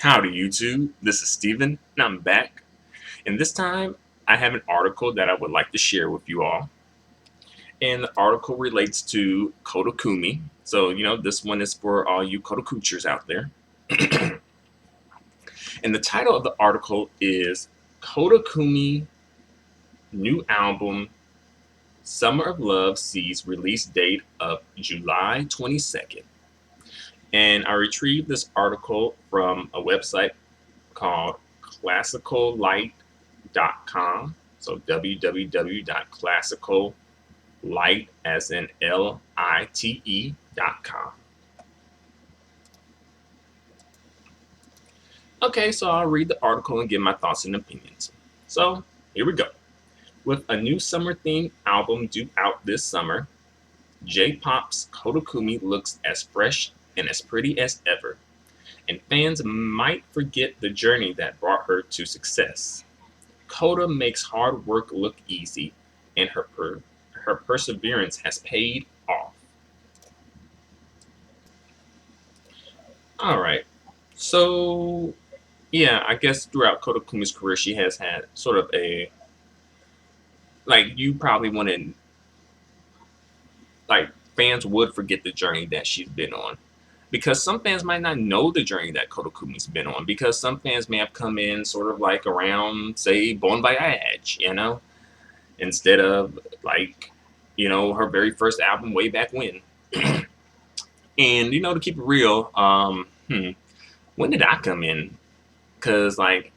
Howdy YouTube, this is Steven and I'm back. And this time I have an article that I would like to share with you all. And the article relates to Koda Kumi. So, this one is for all you Koda Coochers out there. And the title of the article is Koda Kumi New Album Summer of Love sees release date of July 22nd. And I retrieved this article from a website called classicallight.com. So www.classicallight as in LITE.com. Okay, so I'll read the article and give my thoughts and opinions. So here we go. With a new summer themed album due out this summer, J-pop's Koda Kumi looks as fresh and as pretty as ever, and fans might forget the journey that brought her to success. Koda makes hard work look easy, and her perseverance has paid off. All right, so yeah, I guess throughout Koda Kumi's career, she has had sort of a you probably wanted fans would forget the journey that she's been on. Because some fans might not know the journey that Koda Kumi's been on. Because some fans may have come in sort of around, say, Bon Voyage, instead of her very first album way back when. And to keep it real, when did I come in? Because I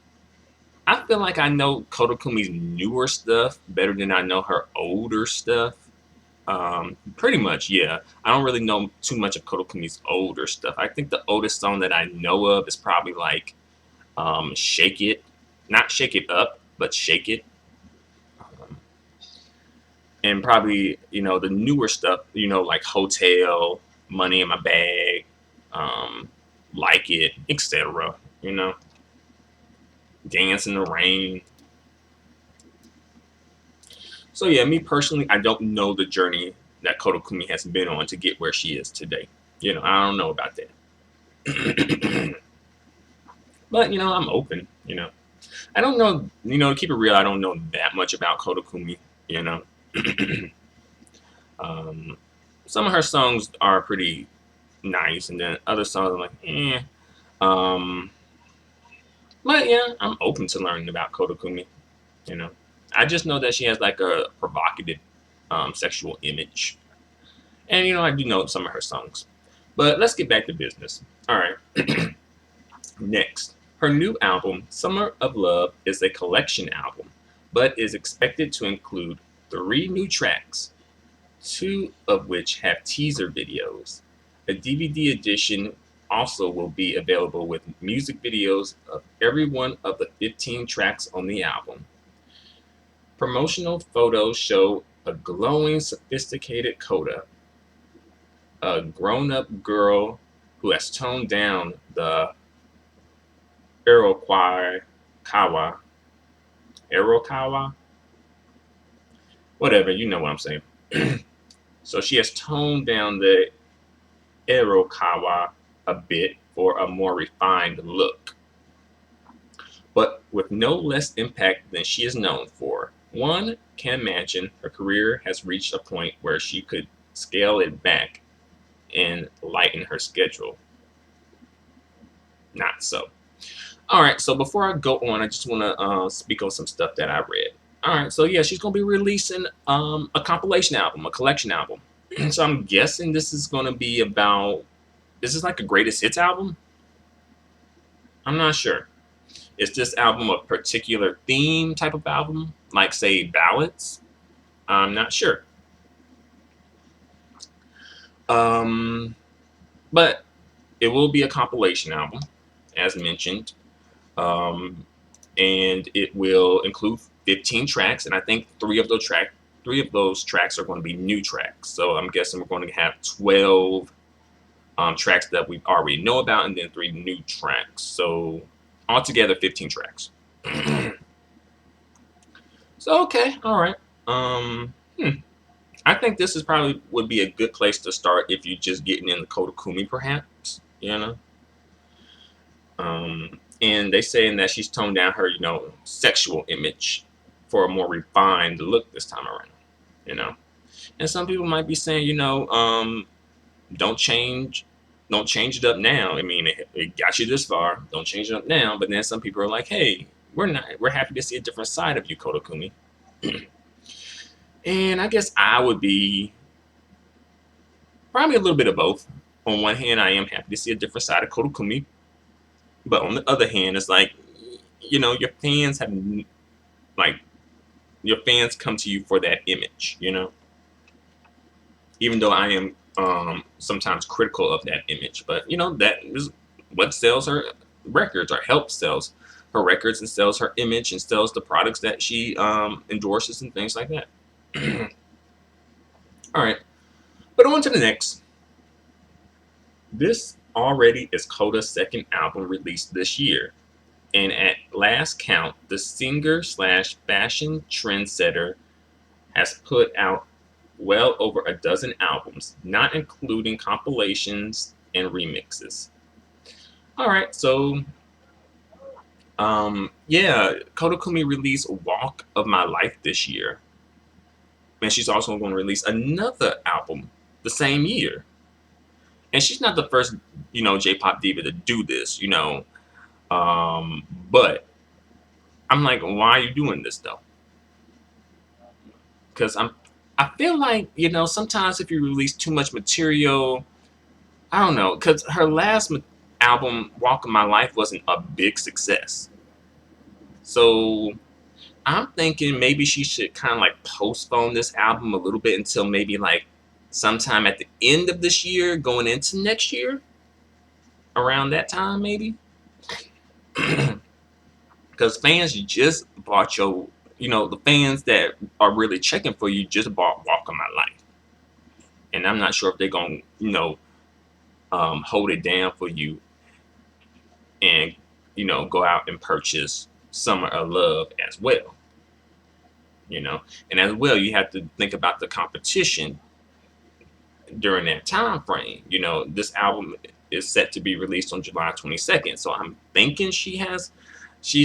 feel like I know Koda Kumi's newer stuff better than I know her older stuff. Pretty much, yeah. I don't really know too much of Koda Kumi's older stuff. I think the oldest song that I know of is probably Shake It. Not Shake It Up, but Shake It. And probably, the newer stuff, like Hotel, Money in My Bag, Like It, etc. Dance in the Rain. So yeah, me personally, I don't know the journey that Koda Kumi has been on to get where she is today. I don't know about that. But I'm open. I don't know. To keep it real, I don't know that much about Koda Kumi. Some of her songs are pretty nice, and then other songs I'm like, eh. But yeah, I'm open to learning about Koda Kumi. I just know that she has a provocative sexual image. And I do know some of her songs. But let's get back to business. Alright. Next. Her new album, Summer of Love, is a collection album, but is expected to include 3 new tracks, 2 of which have teaser videos. A DVD edition also will be available with music videos of every one of the 15 tracks on the album. Promotional photos show a glowing, sophisticated Koda, a grown-up girl who has toned down the Irokawa, whatever, you know what I'm saying. So she has toned down the Irokawa a bit for a more refined look, but with no less impact than she is known for. One can imagine her career has reached a point where she could scale it back and lighten her schedule. Not so. Alright, so before I go on, I just want to speak on some stuff that I read. Alright, so yeah, she's going to be releasing a compilation album, a collection album. So I'm guessing this is going to be about, is this like a greatest hits album? I'm not sure. Is this album a particular theme type of album? Like, say, ballads? I'm not sure. But it will be a compilation album, as mentioned. And it will include 15 tracks, and I think 3 of those tracks are going to be new tracks. So I'm guessing we're going to have 12 tracks that we already know about, and then 3 new tracks. So altogether 15 tracks. So okay, all right. I think this is probably would be a good place to start if you're just getting into Koda Kumi, perhaps. And they saying that she's toned down her, sexual image for a more refined look this time around. You know, and some people might be saying, don't change, don't change it up now. I mean, it got you this far. Don't change it up now. But then some people are like, hey, we're happy to see a different side of you, Koda Kumi. And I guess I would be probably a little bit of both. On one hand, I am happy to see a different side of Koda Kumi, but on the other hand, it's like, your fans have like your fans come to you for that image. Even though I am sometimes critical of that image, but that is what sells her records or helps sells her records and sells her image and sells the products that she endorses and things like that. All right, but on to the next. This already is Koda's second album released this year, and at last count, the singer slash fashion trendsetter has put out well over a dozen albums, not including compilations and remixes. All right, so yeah, Koda Kumi released "Walk of My Life" this year, and she's also going to release another album the same year. And she's not the first, J-pop diva to do this, but I'm like, why are you doing this though? Because I feel like sometimes if you release too much material, I don't know. Because her last album, "Walk of My Life," wasn't a big success. So I'm thinking maybe she should kind of like postpone this album a little bit until maybe like sometime at the end of this year, going into next year, around that time maybe. Because fans just bought the fans that are really checking for you just bought "Walk of My Life," and I'm not sure if they're gonna hold it down for you and go out and purchase "Summer of Love" as well. And as well, you have to think about the competition during that time frame. This album is set to be released on July 22nd, so I'm thinking she's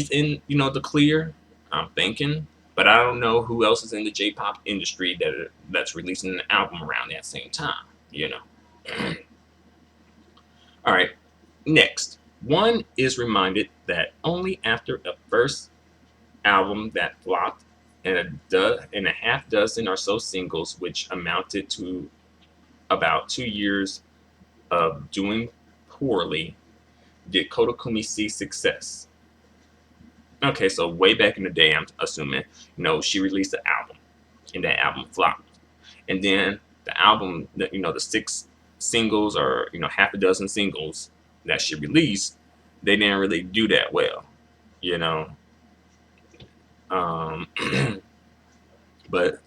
in the clear. I'm thinking, but I don't know who else is in the J-pop industry that's releasing an album around that same time. All right, next. One is reminded that only after a first album that flopped and a half dozen or so singles, which amounted to about 2 years of doing poorly, did Koda Kumi see success. Okay, so way back in the day, I'm assuming, she released an album, and that album flopped. And then the album, the six singles or, half a dozen singles that she released, they didn't really do that well, you know. Um, but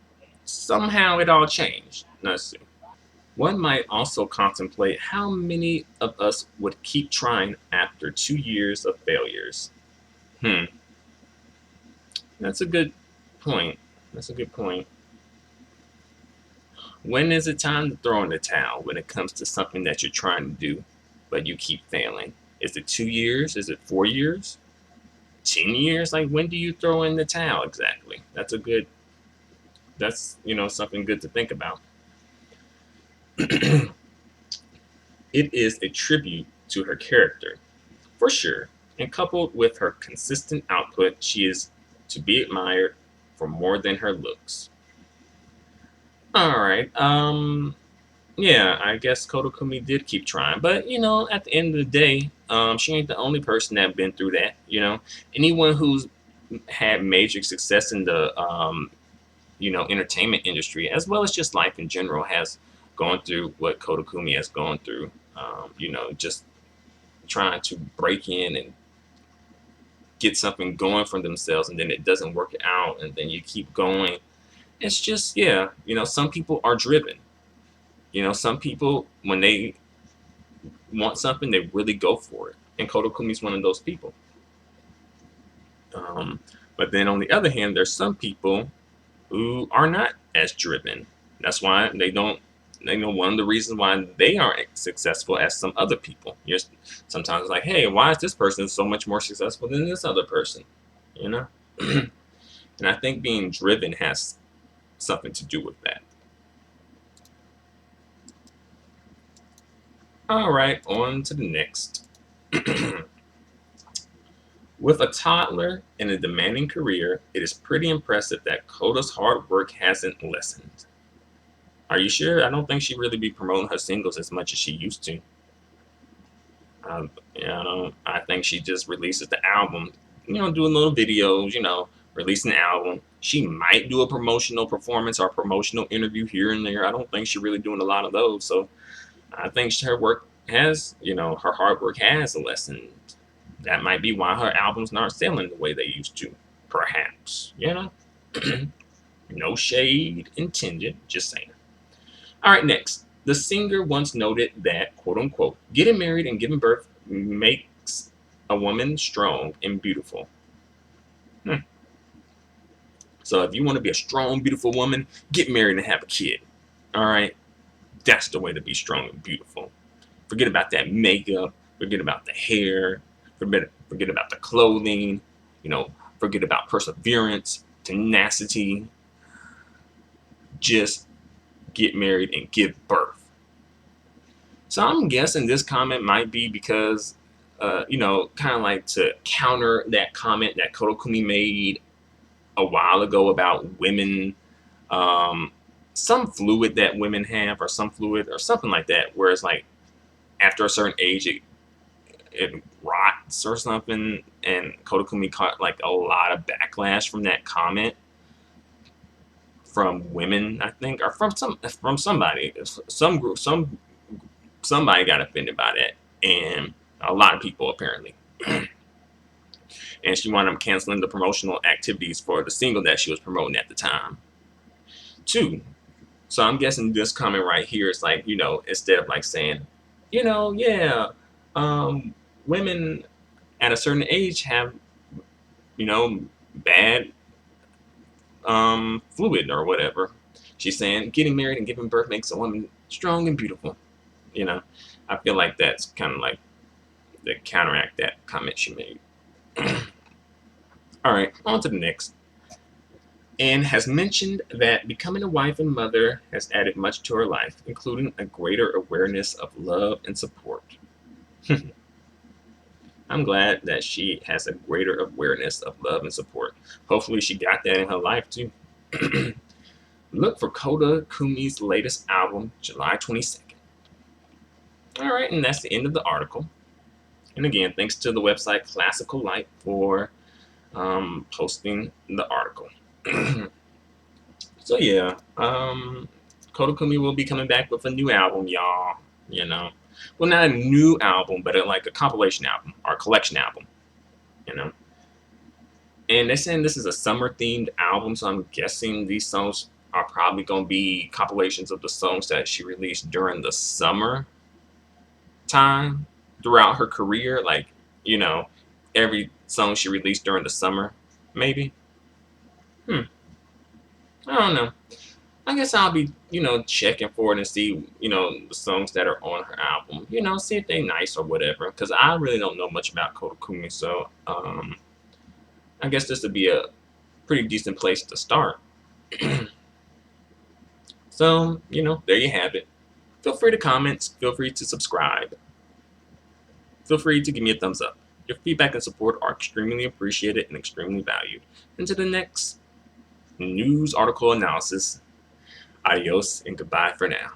somehow it all changed. Let's see. One might also contemplate how many of us would keep trying after 2 years of failures. Hmm, that's a good point. That's a good point. When is it time to throw in the towel when it comes to something that you're trying to do, but you keep failing? Is it 2 years? Is it 4 years? 10 years? Like, when do you throw in the towel exactly? That's something good to think about. It is a tribute to her character, for sure, and coupled with her consistent output, she is to be admired for more than her looks. All right. Yeah, I guess Koda Kumi did keep trying, but at the end of the day, she ain't the only person that been through that. Anyone who's had major success in the entertainment industry, as well as just life in general, has gone through what Koda Kumi has gone through. Just trying to break in and get something going for themselves, and then it doesn't work out, and then you keep going. It's just, yeah, some people are driven. Some people, when they want something, they really go for it. And Koda Kumi is one of those people. But then on the other hand, there's some people who are not as driven. That's why one of the reasons why they aren't successful as some other people. You're sometimes like, hey, why is this person so much more successful than this other person? You know? And I think being driven has something to do with that. All right, on to the next. With a toddler and a demanding career, it is pretty impressive that Koda's hard work hasn't lessened. Are you sure? I don't think she really be promoting her singles as much as she used to. I think she just releases the album, doing little videos, release an album. She might do a promotional performance or promotional interview here and there. I don't think she's really doing a lot of those. So I think her work has, her hard work has lessened. That might be why her albums aren't selling the way they used to, perhaps. No shade intended, just saying. All right, next. The singer once noted that, quote unquote, getting married and giving birth makes a woman strong and beautiful. So if you want to be a strong, beautiful woman, get married and have a kid. All right? That's the way to be strong and beautiful. Forget about that makeup. Forget about the hair. Forget about the clothing. Forget about perseverance, tenacity. Just get married and give birth. So I'm guessing this comment might be because, kind of like to counter that comment that Koda Kumi made a while ago about women, some fluid that women have, or some fluid, or something like that, where it's like after a certain age, it rots or something. And Koda Kumi caught like a lot of backlash from that comment from women, I think, or from somebody, some group, somebody got offended by that, and a lot of people apparently. And she wound up canceling the promotional activities for the single that she was promoting at the time. 2. So I'm guessing this comment right here is like, instead of like saying, women at a certain age have, bad fluid or whatever. She's saying getting married and giving birth makes a woman strong and beautiful. I feel like that's kind of like the counteract that comment she made. All right, on to the next. And has mentioned that becoming a wife and mother has added much to her life, including a greater awareness of love and support. I'm glad that she has a greater awareness of love and support. Hopefully she got that in her life too. Look for Koda Kumi's latest album, July 22nd. All right, and that's the end of the article. And again, thanks to the website Classical Light for posting the article. So yeah, Koda Kumi will be coming back with a new album, y'all. Well, not a new album, but like a compilation album or a collection album. And they're saying this is a summer-themed album, so I'm guessing these songs are probably going to be compilations of the songs that she released during the summer time throughout her career. Like, every song she released during the summer, maybe. I don't know. I guess I'll be, checking for it and see, the songs that are on her album. See if they're nice or whatever. Because I really don't know much about Koda Kumi, so I guess this would be a pretty decent place to start. So, there you have it. Feel free to comment. Feel free to subscribe. Feel free to give me a thumbs up. Your feedback and support are extremely appreciated and extremely valued. Until the next news article analysis, adios and goodbye for now.